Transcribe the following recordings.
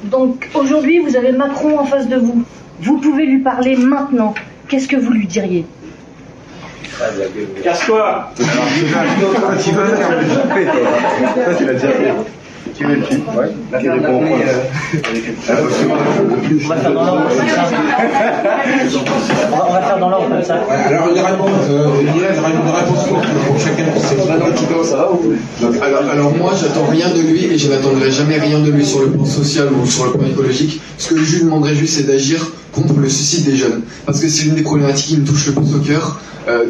Donc aujourd'hui, vous avez Macron en face de vous. Vous pouvez lui parler maintenant. Qu'est-ce que vous lui diriez? Casse-toi. Tu vas ça, c'est la direction. Tu veux le film? Ouais. Qui répond au point. On va faire dans l'ordre comme ça. On va faire dans l'ordre comme ça. Alors, les réponses pour chacun. Alors moi, j'attends rien de lui et je n'attendrai jamais rien de lui sur le plan social ou sur le plan écologique. Ce que je lui demanderais juste, c'est d'agir contre le suicide des jeunes. Parce que c'est l'une des problématiques qui me touche le plus au cœur.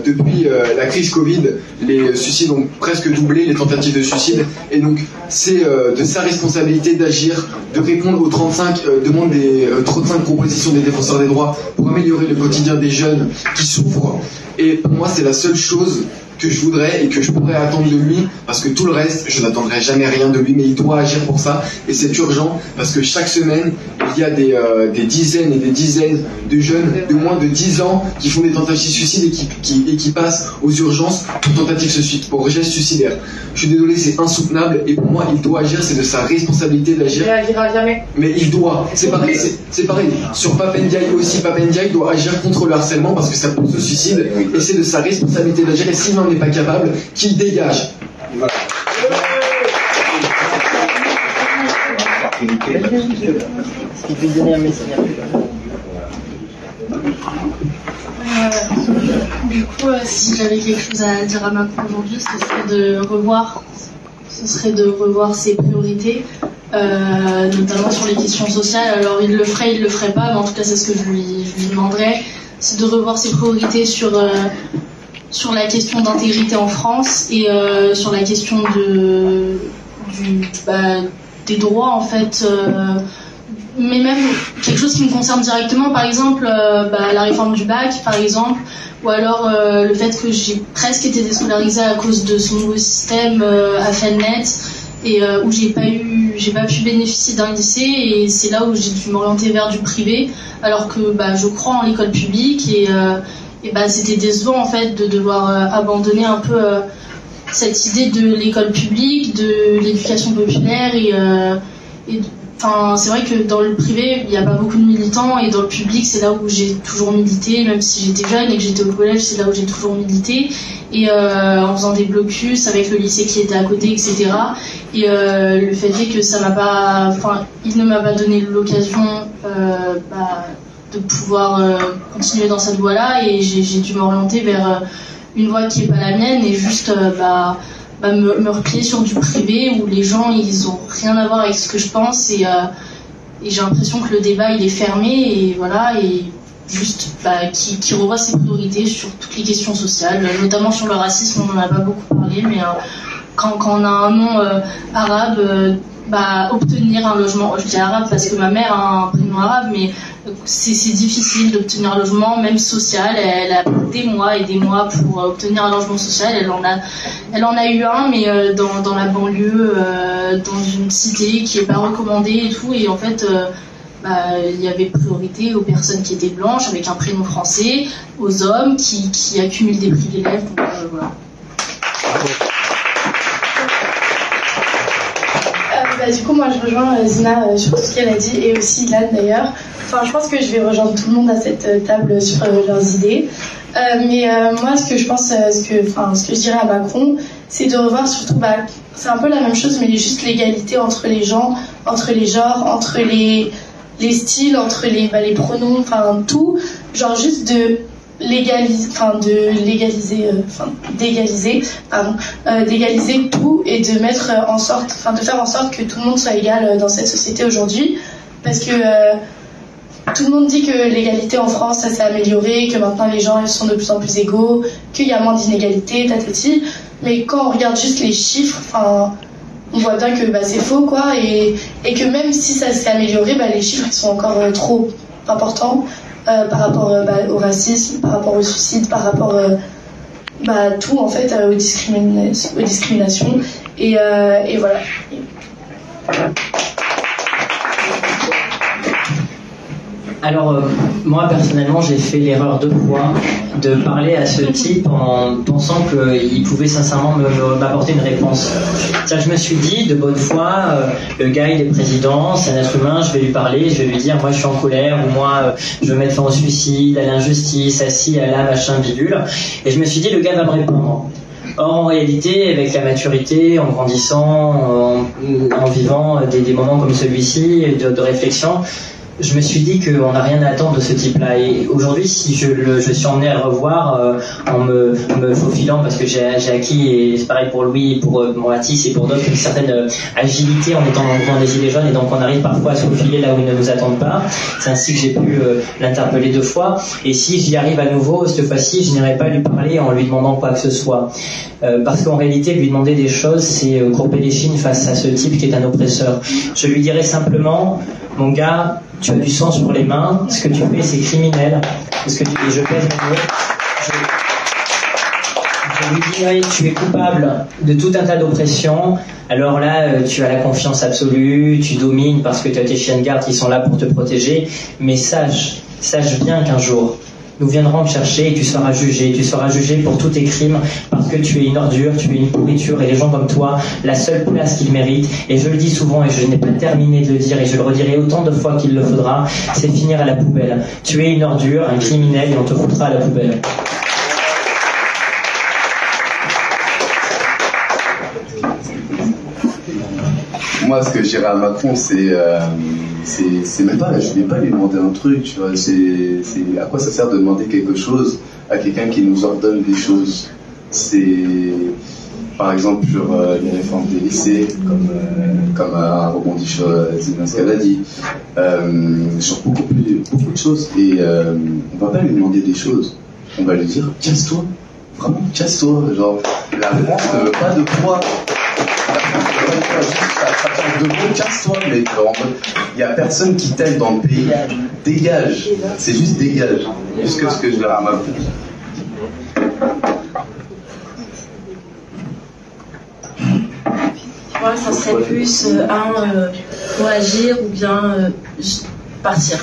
Depuis la crise Covid, les suicides ont presque doublé, les tentatives de suicide, et donc c'est de sa responsabilité d'agir, de répondre aux 35 demandes des 35 propositions des défenseurs des droits pour améliorer le quotidien des jeunes qui souffrent. Et pour moi, c'est la seule chose que je voudrais et que je pourrais attendre de lui, parce que tout le reste, je n'attendrai jamais rien de lui, mais il doit agir pour ça, et c'est urgent, parce que chaque semaine, il y a des dizaines et des dizaines de jeunes de moins de 10 ans qui font des tentatives de suicide et qui passent aux urgences pour geste suicidaire. Je suis désolé, c'est insoutenable, et pour moi, il doit agir, c'est de sa responsabilité d'agir. Il n'agira jamais. Mais il doit, c'est pareil. Sur Papendiaï aussi, Papendiaï doit agir contre le harcèlement parce que ça pousse au suicide, et c'est de sa responsabilité d'agir, et s'il n'en est pas capable, qu'il dégage. Voilà. Il peut donner un message. Du coup, si j'avais quelque chose à dire à Macron aujourd'hui, ce serait de revoir ses priorités, notamment sur les questions sociales. Alors il le ferait pas, mais en tout cas c'est ce que je lui demanderais, c'est de revoir ses priorités sur la question d'intégrité en France et sur la question des droits en fait. Mais même quelque chose qui me concerne directement, par exemple la réforme du bac, par exemple, ou alors le fait que j'ai presque été déscolarisée à cause de ce nouveau système Affelnet et où j'ai pas pu bénéficier d'un lycée, et c'est là où j'ai dû m'orienter vers du privé, alors que je crois en l'école publique et c'était décevant en fait de devoir abandonner un peu cette idée de l'école publique, de l'éducation populaire c'est vrai que dans le privé, il n'y a pas beaucoup de militants, et dans le public, c'est là où j'ai toujours milité, même si j'étais jeune et que j'étais au collège, c'est là où j'ai toujours milité, et en faisant des blocus avec le lycée qui était à côté, etc. Et le fait est que il ne m'a pas donné l'occasion de pouvoir continuer dans cette voie-là, et j'ai dû m'orienter vers une voie qui n'est pas la mienne, et juste me replier sur du privé où les gens ils ont rien à voir avec ce que je pense, et j'ai l'impression que le débat il est fermé, et voilà, et juste qui revoit ses priorités sur toutes les questions sociales, notamment sur le racisme. On n'en a pas beaucoup parlé, mais quand on a un nom arabe, obtenir un logement, je dis arabe parce que ma mère a un prénom arabe, mais c'est difficile d'obtenir un logement, même social. Elle a pris des mois et des mois pour obtenir un logement social. Elle en a eu un, mais dans la banlieue, dans une cité qui est pas recommandée et tout, et en fait il y avait priorité aux personnes qui étaient blanches avec un prénom français, aux hommes qui accumulent des privilèges, donc voilà. Du coup, moi je rejoins Zina sur tout ce qu'elle a dit, et aussi Ilan d'ailleurs. Enfin, je pense que je vais rejoindre tout le monde à cette table sur leurs idées. Moi, ce que je pense, ce que je dirais à Macron, c'est de revoir surtout, c'est un peu la même chose, mais juste l'égalité entre les gens, entre les genres, entre les styles, entre les pronoms, enfin tout. Genre juste d'égaliser tout, et de mettre de faire en sorte que tout le monde soit égal dans cette société aujourd'hui, parce que tout le monde dit que l'égalité en France ça s'est amélioré, que maintenant les gens ils sont de plus en plus égaux, qu'il y a moins d'inégalités, tatati, mais quand on regarde juste les chiffres, on voit bien que c'est faux quoi, et que même si ça s'est amélioré, les chiffres ils sont encore trop importants par rapport au racisme, par rapport au suicide, par rapport tout en fait, aux discriminations, et voilà. Alors, moi personnellement, j'ai fait l'erreur 2 fois de parler à ce type en pensant qu'il pouvait sincèrement m'apporter une réponse. C'est-à-dire que je me suis dit, de bonne foi, le gars il est président, c'est un être humain, je vais lui parler, je vais lui dire, moi je suis en colère, ou moi je veux mettre fin au suicide, à l'injustice, à ci, à là, machin, bidule. Et je me suis dit, le gars va me répondre. Or, en réalité, avec la maturité, en grandissant, en vivant des moments comme celui-ci, de réflexion, je me suis dit qu'on n'a rien à attendre de ce type-là. Et aujourd'hui, si je suis emmené à le revoir en me faufilant, parce que j'ai acquis, et c'est pareil pour Louis, pour Mathis et pour d'autres, une certaine agilité en étant dans le mouvement des Gilets jaunes, et donc on arrive parfois à se faufiler là où ils ne nous attendent pas. C'est ainsi que j'ai pu l'interpeller 2 fois. Et si j'y arrive à nouveau, cette fois-ci, je n'irai pas lui parler en lui demandant quoi que ce soit. Parce qu'en réalité, lui demander des choses, c'est courber les chines face à ce type qui est un oppresseur. Je lui dirais simplement, mon gars, tu as du sang sur les mains, ce que tu fais c'est criminel, et je pèse mon mot. Je lui dirais, tu es coupable de tout un tas d'oppressions, alors là tu as la confiance absolue, tu domines parce que tu as tes chiens de garde qui sont là pour te protéger, mais sache bien qu'un jour, nous viendrons te chercher et tu seras jugé pour tous tes crimes parce que tu es une ordure, tu es une pourriture et les gens comme toi, la seule place qu'ils méritent, et je le dis souvent et je n'ai pas terminé de le dire et je le redirai autant de fois qu'il le faudra, c'est finir à la poubelle. Tu es une ordure, un criminel et on te foutra à la poubelle. Moi, ce que je dirais à Macron, c'est même pas, je vais pas lui demander un truc, tu vois, c'est à quoi ça sert de demander quelque chose à quelqu'un qui nous ordonne des choses. C'est, par exemple, sur les réformes des lycées, comme a rebondi sur Zina Scaladi, sur beaucoup de choses, et on va pas lui demander des choses, on va lui dire, casse-toi, vraiment, casse-toi, genre, la France ne veut pas de toi. Ça parle de mots, casse-toi, mais il n'y a personne qui t'aime dans le pays. Dégage. C'est juste dégage. Plus que ce que je leur ai Macron. Moi, ça serait plus pour agir ou bien partir.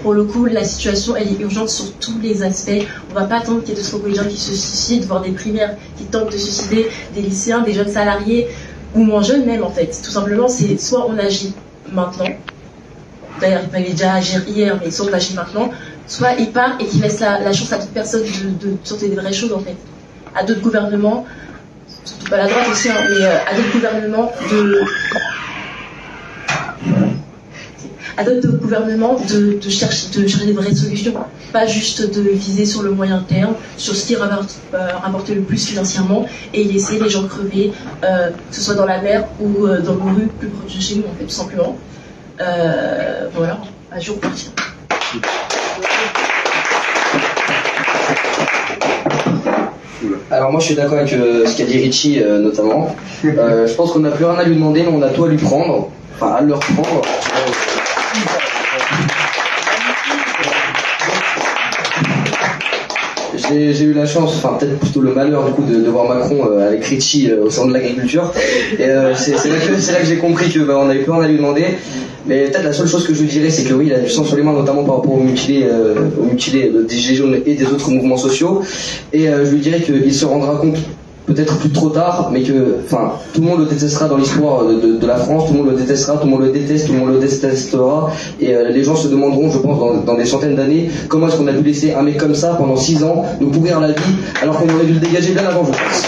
Pour le coup, la situation elle est urgente sur tous les aspects. On ne va pas attendre qu'il y ait d'autres collégiens qui se suicident, voire des primaires qui tentent de suicider, des lycéens, des jeunes salariés, ou moins jeunes même en fait. Tout simplement, c'est soit on agit maintenant, d'ailleurs il fallait déjà agir hier, mais soit on agit maintenant, soit il part et qu'il laisse la chance à toute personne de sortir des vraies choses en fait. À d'autres gouvernements, surtout pas la droite aussi, hein, mais à d'autres gouvernements de chercher des vraies solutions, pas juste de viser sur le moyen terme, sur ce qui rapporte le plus financièrement et laisser les gens crever, que ce soit dans la mer ou dans nos rues plus proches de chez nous en fait, tout simplement. Voilà, à jour partir. Alors moi je suis d'accord avec ce qu'a dit Richie notamment. Je pense qu'on n'a plus rien à lui demander, mais on a tout à lui prendre, enfin à leur prendre. J'ai eu la chance, enfin peut-être plutôt le malheur du coup de voir Macron avec Richie au salon de l'agriculture, et c'est là que j'ai compris que on n'avait plus rien à lui demander. Mais peut-être la seule chose que je lui dirais, c'est que oui, il a du sang sur les mains, notamment par rapport aux mutilés des Gilets jaunes et des autres mouvements sociaux, et je lui dirais qu'il se rendra compte peut-être plus trop tard, mais que, enfin, tout le monde le détestera dans l'histoire de la France, tout le monde le détestera, tout le monde le déteste, tout le monde le détestera, et les gens se demanderont, je pense, dans des centaines d'années, comment est-ce qu'on a pu laisser un mec comme ça pendant 6 ans nous pourrir la vie, alors qu'on aurait dû le dégager bien avant, je pense.